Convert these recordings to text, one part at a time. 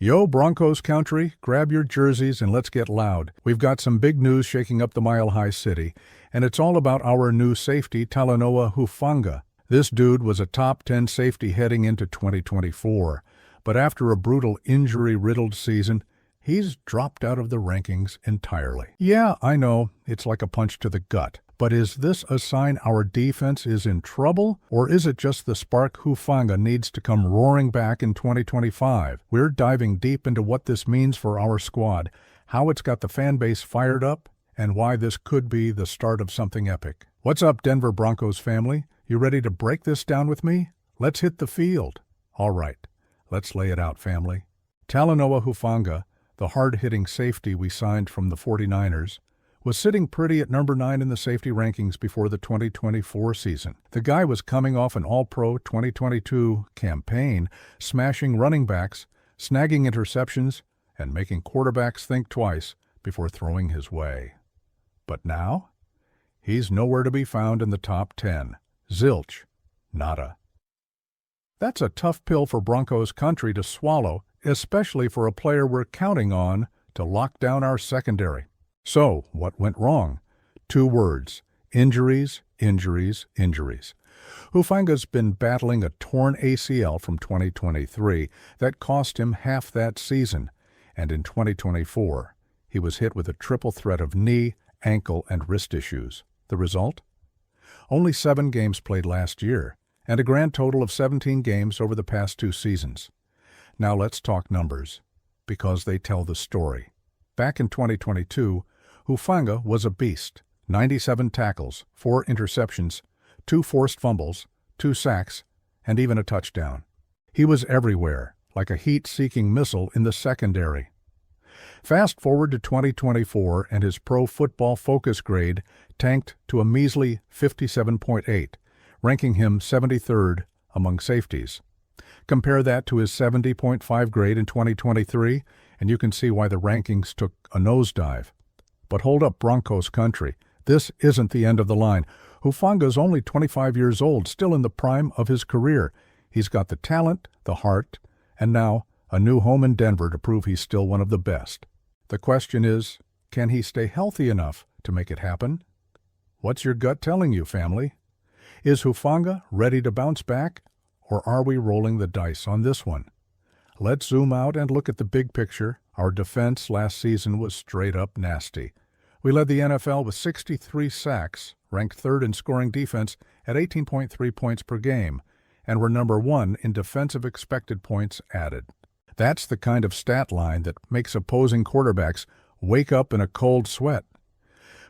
Yo, Broncos country, grab your jerseys and let's get loud. We've got some big news shaking up the Mile High City, and it's all about our new safety, Talanoa Hufanga. This dude was a top 10 safety heading into 2024, but after a brutal injury-riddled season, he's dropped out of the rankings entirely. Yeah, I know, it's like a punch to the gut. But is this a sign our defense is in trouble, or is it just the spark Hufanga needs to come roaring back in 2025? We're diving deep into what this means for our squad, how it's got the fan base fired up, and why this could be the start of something epic. What's up, Denver Broncos family? You ready to break this down with me? Let's hit the field. All right, let's lay it out, family. Talanoa Hufanga, the hard-hitting safety we signed from the 49ers, was sitting pretty at number 9 in the safety rankings before the 2024 season. The guy was coming off an All-Pro 2022 campaign, smashing running backs, snagging interceptions, and making quarterbacks think twice before throwing his way. But now, he's nowhere to be found in the top 10. Zilch. Nada. That's a tough pill for Broncos country to swallow, especially for a player we're counting on to lock down our secondary. So, what went wrong? 2 words: injuries, injuries, injuries. Hufanga's been battling a torn ACL from 2023 that cost him half that season, and in 2024, he was hit with a triple threat of knee, ankle, and wrist issues. The result? Only 7 games played last year, and a grand total of 17 games over the past 2 seasons. Now let's talk numbers, because they tell the story. Back in 2022, Hufanga was a beast. 97 tackles, 4 interceptions, 2 forced fumbles, 2 sacks, and even a touchdown. He was everywhere, like a heat-seeking missile in the secondary. Fast forward to 2024, and his Pro Football Focus grade tanked to a measly 57.8, ranking him 73rd among safeties. Compare that to his 70.5 grade in 2023, and you can see why the rankings took a nosedive. But hold up, Broncos country. This isn't the end of the line. Hufanga's only 25 years old, still in the prime of his career. He's got the talent, the heart, and now a new home in Denver to prove he's still one of the best. The question is, can he stay healthy enough to make it happen? What's your gut telling you, family? Is Hufanga ready to bounce back, or are we rolling the dice on this one? Let's zoom out and look at the big picture. Our defense last season was straight up nasty. We led the NFL with 63 sacks, ranked 3rd in scoring defense at 18.3 points per game, and were number 1 in defensive expected points added. That's the kind of stat line that makes opposing quarterbacks wake up in a cold sweat.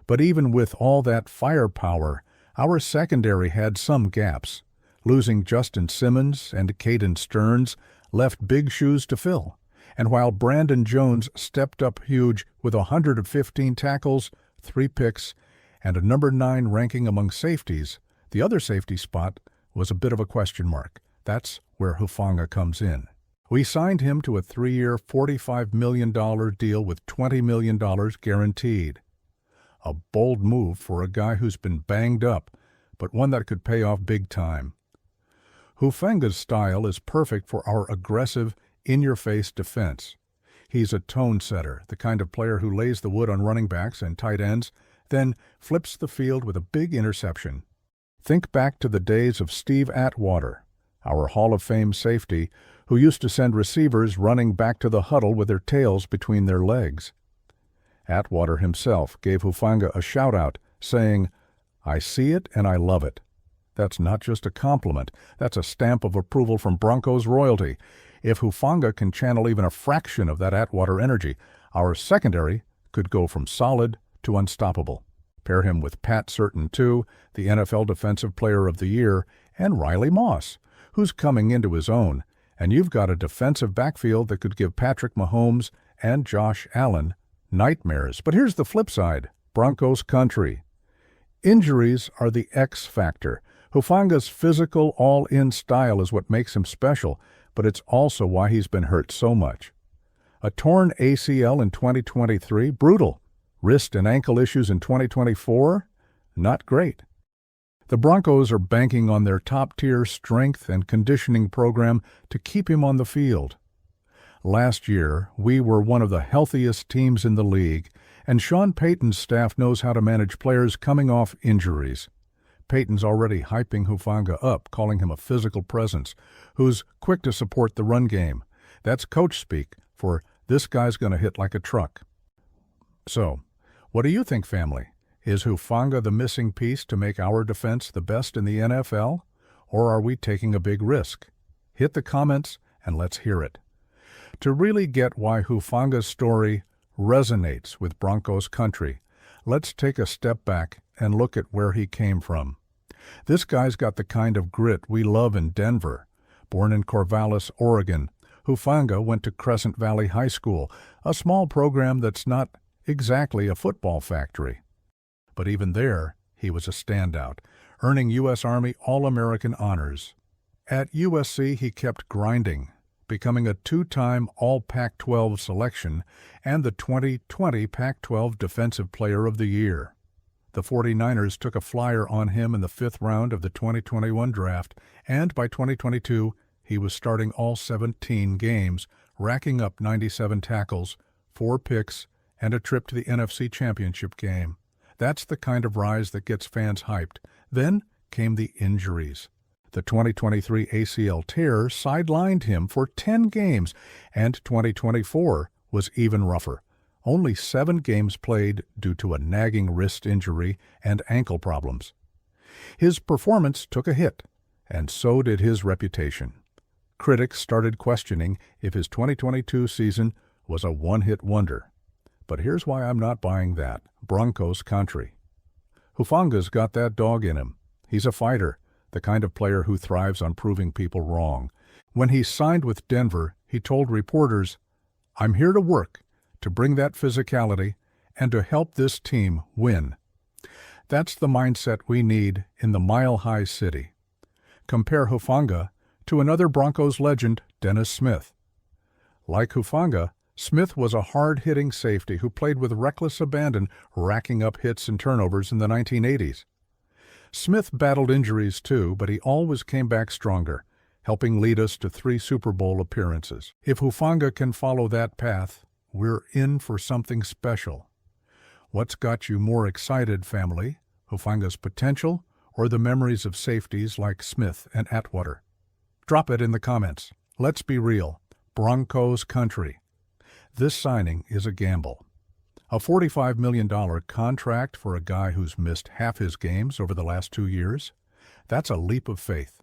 But even with all that firepower, our secondary had some gaps. Losing Justin Simmons and Caden Stearns left big shoes to fill. And while Brandon Jones stepped up huge with 115 tackles, 3 picks, and a number 9 ranking among safeties, the other safety spot was a bit of a question mark. That's where Hufanga comes in. We signed him to a 3-year, $45 million deal with $20 million guaranteed. A bold move for a guy who's been banged up, but one that could pay off big time. Hufanga's style is perfect for our aggressive, in-your-face defense. He's a tone setter, the kind of player who lays the wood on running backs and tight ends, then flips the field with a big interception. Think back to the days of Steve Atwater, our Hall of Fame safety, who used to send receivers running back to the huddle with their tails between their legs. Atwater himself gave Hufanga a shout-out, saying, "I see it and I love it." That's not just a compliment, that's a stamp of approval from Broncos royalty. If Hufanga can channel even a fraction of that Atwater energy, our secondary could go from solid to unstoppable. Pair him with Pat Certain, too, the NFL Defensive Player of the Year, and Riley Moss, who's coming into his own, and you've got a defensive backfield that could give Patrick Mahomes and Josh Allen nightmares. But here's the flip side, Broncos country. Injuries are the X factor. Hufanga's physical, all-in style is what makes him special, but it's also why he's been hurt so much. A torn ACL in 2023, brutal. Wrist and ankle issues in 2024, not great. The Broncos are banking on their top-tier strength and conditioning program to keep him on the field. Last year, we were one of the healthiest teams in the league, and Sean Payton's staff knows how to manage players coming off injuries. Payton's already hyping Hufanga up, calling him a physical presence who's quick to support the run game. That's coach speak for this guy's going to hit like a truck. So, what do you think, family? Is Hufanga the missing piece to make our defense the best in the NFL? Or are we taking a big risk? Hit the comments and let's hear it. To really get why Hufanga's story resonates with Broncos country, let's take a step back and look at where he came from. This guy's got the kind of grit we love in Denver. Born in Corvallis, Oregon, Hufanga went to Crescent Valley High School, a small program that's not exactly a football factory. But even there, he was a standout, earning U.S. Army All-American honors. At USC, he kept grinding, becoming a two-time All-Pac-12 selection and the 2020 Pac-12 Defensive Player of the Year. The 49ers took a flyer on him in the 5th round of the 2021 draft, and by 2022, he was starting all 17 games, racking up 97 tackles, 4 picks, and a trip to the NFC Championship game. That's the kind of rise that gets fans hyped. Then came the injuries. The 2023 ACL tear sidelined him for 10 games, and 2024 was even rougher. Only 7 games played due to a nagging wrist injury and ankle problems. His performance took a hit, and so did his reputation. Critics started questioning if his 2022 season was a one-hit wonder. But here's why I'm not buying that. Broncos country. Hufanga's got that dog in him. He's a fighter, the kind of player who thrives on proving people wrong. When he signed with Denver, he told reporters, "I'm here to work, to bring that physicality, and to help this team win." That's the mindset we need in the Mile High City. Compare Hufanga to another Broncos legend, Dennis Smith. Like Hufanga, Smith was a hard-hitting safety who played with reckless abandon, racking up hits and turnovers in the 1980s. Smith battled injuries too, but he always came back stronger, helping lead us to 3 Super Bowl appearances. If Hufanga can follow that path, we're in for something special. What's got you more excited, family? Hufanga's potential or the memories of safeties like Smith and Atwater? Drop it in the comments. Let's be real. Broncos country. This signing is a gamble. A $45 million contract for a guy who's missed half his games over the last 2 years? That's a leap of faith.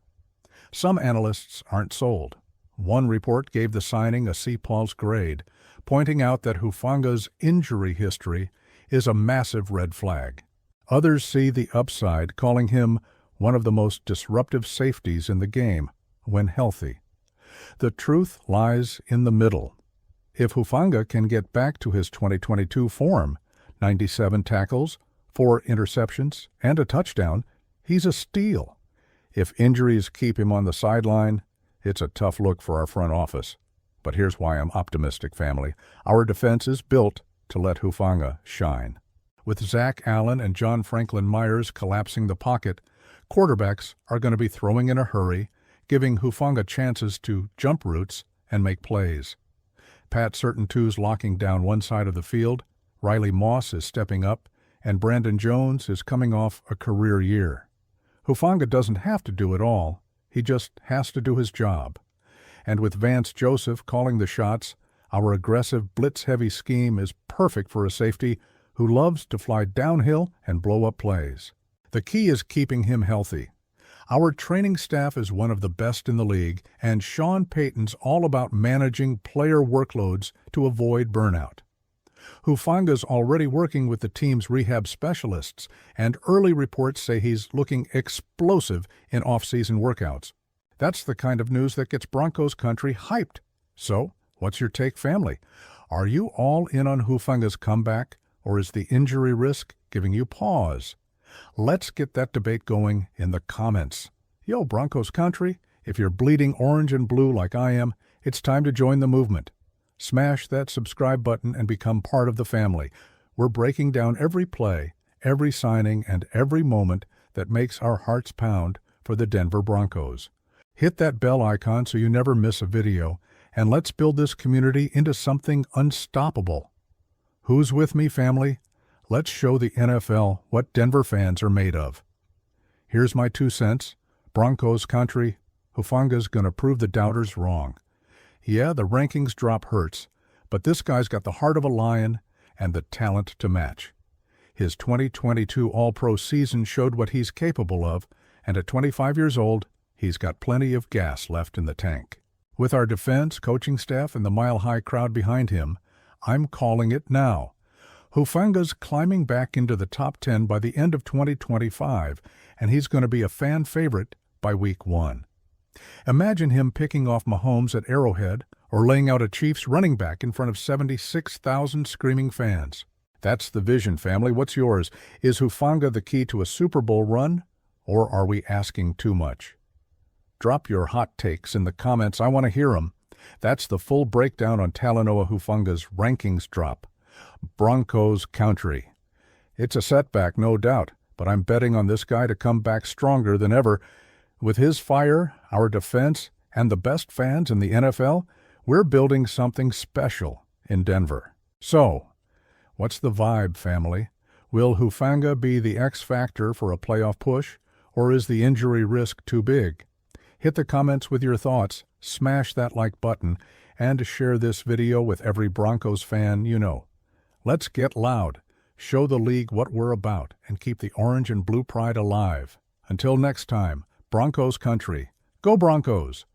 Some analysts aren't sold. One report gave the signing a C+ grade, pointing out that Hufanga's injury history is a massive red flag. Others see the upside, calling him one of the most disruptive safeties in the game when healthy. The truth lies in the middle. If Hufanga can get back to his 2022 form, 97 tackles, 4 interceptions, and a touchdown, he's a steal. If injuries keep him on the sideline, it's a tough look for our front office. But here's why I'm optimistic, family. Our defense is built to let Hufanga shine. With Zach Allen and John Franklin Myers collapsing the pocket, quarterbacks are going to be throwing in a hurry, giving Hufanga chances to jump routes and make plays. Pat Surtain-Tu's locking down one side of the field, Riley Moss is stepping up, and Brandon Jones is coming off a career year. Hufanga doesn't have to do it all, he just has to do his job. And with Vance Joseph calling the shots, our aggressive blitz-heavy scheme is perfect for a safety who loves to fly downhill and blow up plays. The key is keeping him healthy. Our training staff is one of the best in the league, and Sean Payton's all about managing player workloads to avoid burnout. Hufanga's already working with the team's rehab specialists, and early reports say he's looking explosive in off-season workouts. That's the kind of news that gets Broncos country hyped. So, what's your take, family? Are you all in on Hufanga's comeback, or is the injury risk giving you pause? Let's get that debate going in the comments. Yo, Broncos country, if you're bleeding orange and blue like I am, it's time to join the movement. Smash that subscribe button and become part of the family. We're breaking down every play, every signing, and every moment that makes our hearts pound for the Denver Broncos. Hit that bell icon so you never miss a video, and let's build this community into something unstoppable. Who's with me, family? Let's show the NFL what Denver fans are made of. Here's my 2 cents. Broncos country. Hufanga's gonna prove the doubters wrong. Yeah, the rankings drop hurts, but this guy's got the heart of a lion and the talent to match. His 2022 All-Pro season showed what he's capable of, and at 25 years old, he's got plenty of gas left in the tank. With our defense, coaching staff, and the mile-high crowd behind him, I'm calling it now. Hufanga's climbing back into the top 10 by the end of 2025, and he's going to be a fan favorite by week 1. Imagine him picking off Mahomes at Arrowhead or laying out a Chiefs running back in front of 76,000 screaming fans. That's the vision, family. What's yours? Is Hufanga the key to a Super Bowl run, or are we asking too much? Drop your hot takes in the comments. I want to hear them. That's the full breakdown on Talanoa Hufanga's rankings drop. Broncos country. It's a setback, no doubt, but I'm betting on this guy to come back stronger than ever. With his fire, our defense, and the best fans in the NFL, we're building something special in Denver. So, what's the vibe, family? Will Hufanga be the X factor for a playoff push, or is the injury risk too big? Hit the comments with your thoughts, smash that like button, and share this video with every Broncos fan you know. Let's get loud, show the league what we're about, and keep the orange and blue pride alive. Until next time, Broncos country. Go Broncos!